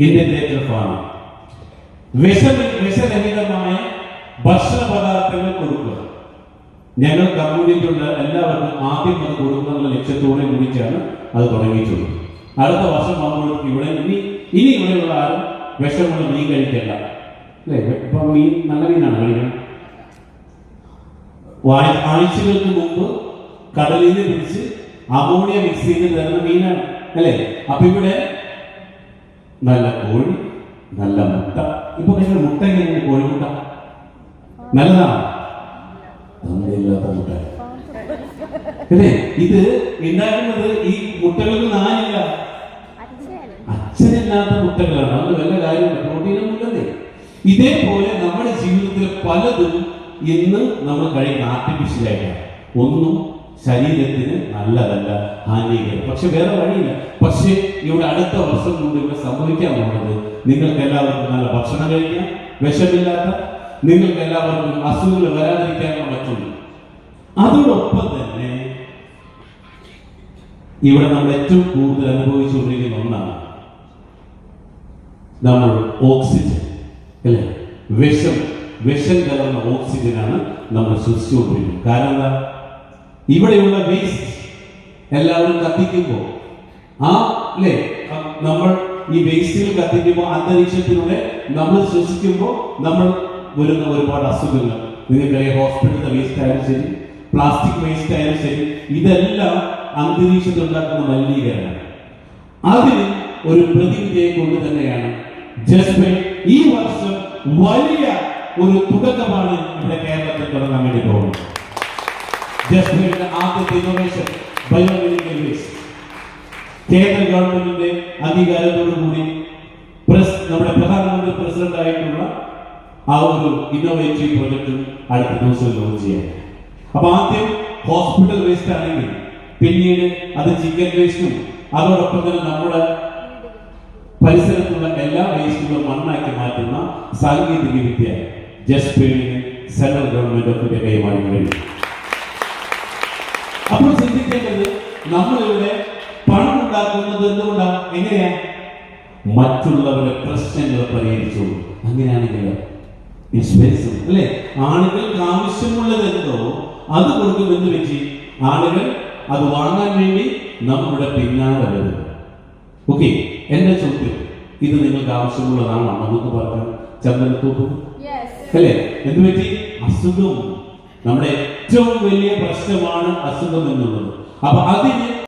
Integrated farming. വിഷരഹിതമായ ഭക്ഷണ പദാർത്ഥങ്ങൾ കൊടുക്കുക. ഞങ്ങൾ കമ്മ്യൂണിറ്റിയുള്ള എല്ലാവർക്കും ആദ്യം അത് കൊടുക്കുന്ന ലക്ഷ്യത്തോടെ കൂടിച്ചാണ് അത് തുടങ്ങിയിട്ടുള്ളത്. അടുത്ത വർഷം ആകുമ്പോൾ ഇവിടെ ഇനി ഇവിടെയുള്ള ആരും വിഷമുള്ള മീൻ കഴിക്കല്ല, അല്ലേ? ഇപ്പൊ മീൻ നല്ല മീനാണ് കഴിക്കണം. ആഴ്ചകൾക്ക് മുമ്പ് കടലിൽ നിന്ന് പിടിച്ച് അമോണിയ മിക്സ് ചെയ്ത് തരുന്ന മീനാണ്, അല്ലേ? അപ്പൊ ഇവിടെ നല്ല കോഴി, നല്ല മുട്ട. ഇപ്പൊ നിങ്ങൾ മുട്ട എങ്ങനെയാണ്? കോഴിമുട്ട നല്ലതാണ്, തന്നില്ലാത്ത മുട്ട, അല്ലേ? ഇത് ഉണ്ടാക്കുന്നത് ഈ മുട്ടകൾക്ക് നാലില്ല, അച്ഛനില്ലാത്ത മുട്ടകളാണ്. അത് വല്ല കാര്യമില്ല, പ്രോട്ടീനൊന്നുമില്ലേ? ഇതേപോലെ നമ്മുടെ ജീവിതത്തിൽ പലതും ഇന്ന് നമ്മൾ കഴിക്കുന്ന ആർട്ടിഫിഷ്യലായിട്ടാണ്. ഒന്നും ശരീരത്തിന് നല്ലതല്ല, ഹാനികരം. പക്ഷെ വേറെ വഴിയില്ല. പക്ഷെ ഇവിടെ അടുത്ത വർഷം കൊണ്ട് ഇവിടെ സംഭവിക്കാൻ പോകുന്നത്, നിങ്ങൾക്ക് എല്ലാവർക്കും നല്ല ഭക്ഷണം കഴിക്കാം, വിഷമില്ലാത്ത, നിങ്ങൾക്ക് എല്ലാവർക്കും അസുഖങ്ങൾ വരാതിരിക്കാനുള്ള പറ്റുള്ളൂ. അതോടൊപ്പം തന്നെ ഇവിടെ നമ്മൾ ഏറ്റവും കൂടുതൽ അനുഭവിച്ചുകൊണ്ടിരിക്കുന്ന ഒന്നാണ് നമ്മൾ ഓക്സിജൻ, അല്ലേ? വിഷം കലർന്ന ഓക്സിജനാണ് നമ്മൾ ശ്വസിച്ചുകൊണ്ടിരിക്കുന്നത്. കാരണം എന്താ? ഇവിടെയുള്ള വേസ്റ്റ് എല്ലാവരും കത്തിക്കുമ്പോൾ അല്ലേ, നമ്മൾ ഈ വേസ്റ്റുകൾ കത്തിക്കുമ്പോൾ അന്തരീക്ഷത്തിലൂടെ നമ്മൾ ശ്വസിക്കുമ്പോൾ നമ്മൾ വരുന്ന ഒരുപാട് അസുഖങ്ങൾ നിങ്ങൾക്കറിയാം. ഹോസ്പിറ്റലിലെ വേസ്റ്റ് ആയാലും ശരി, പ്ലാസ്റ്റിക് വേസ്റ്റ് ആയാലും ശരി, ഇതെല്ലാം അന്തരീക്ഷത്തിൽ ഉണ്ടാക്കുന്ന മലിനീകരണമാണ്. അതിന് ഒരു പ്രതിവിധിയെ കൊണ്ട് തന്നെയാണ് ജസ്മിൻ ഈ വർഷം വലിയ ഒരു തുടക്കമാണ് ഇവിടെ കേരളത്തിൽ തുടങ്ങാൻ വേണ്ടി പോകുന്നത്. ജസ്മിന്റെ ആദ്യത്തെ ഇന്നോവേഷൻ ബയോമെഡിക്കൽ വേസ്റ്റ്. കേന്ദ്ര ഗവൺമെന്റിന്റെ അംഗീകാരത്തോടുകൂടി നമ്മുടെ പ്രധാനമന്ത്രി പ്രസിഡന്റ് ആയിട്ടുള്ള ആ ഒരു ഇന്നോവേറ്റീവ് പ്രൊജക്ട് അടുത്ത ദിവസം ലോഞ്ച് ചെയ്യാൻ. അപ്പൊ ആദ്യം ഹോസ്പിറ്റൽ വേസ്റ്റ് ആണെങ്കിൽ പിന്നീട് അത് ചിക്കൻ വേസ്റ്റും അതോടൊപ്പം തന്നെ നമ്മുടെ പരിസരത്തുള്ള എല്ലാ വേസ്റ്റുകളും മണ്ണാക്കി മാറ്റുന്ന സാങ്കേതിക വിദ്യ ജസ്പേഡിന് സെൻട്രൽ ഗവൺമെന്റ് ഓഫ് ഇന്ത്യ കൈമാറി കഴിഞ്ഞു. അപ്പോൾ ചിന്തിക്കേണ്ടത്, നമ്മളിവിടെ പണം ഉണ്ടാക്കുന്നത് എന്തുകൊണ്ടാണ്? എങ്ങനെയാ? മറ്റുള്ളവരുടെ പ്രശ്നങ്ങൾ പരിഹരിച്ചു. അങ്ങനെയാണെങ്കിൽ അല്ലേ, ആളുകൾക്ക് ആവശ്യമുള്ളത് എന്തോ അത് കൊടുക്കുമെന്ന് വെച്ച് ആളുകൾ അത് വാങ്ങാൻ വേണ്ടി നമ്മുടെ പിന്നാലെ വരുന്നത്. ഓക്കെ, എന്റെ ചോദ്യം, ഇത് നിങ്ങൾക്ക് ആവശ്യമുള്ളതാണോ? നമുക്ക് പറയാൻ ചന്ദനത്തോപ്പ്, അല്ലേ? എന്ത് പറ്റി? അസുഖം. നമ്മുടെ ഏറ്റവും വലിയ പ്രശ്നമാണ് അസുഖം എന്നുള്ളത്. അപ്പൊ അതിന്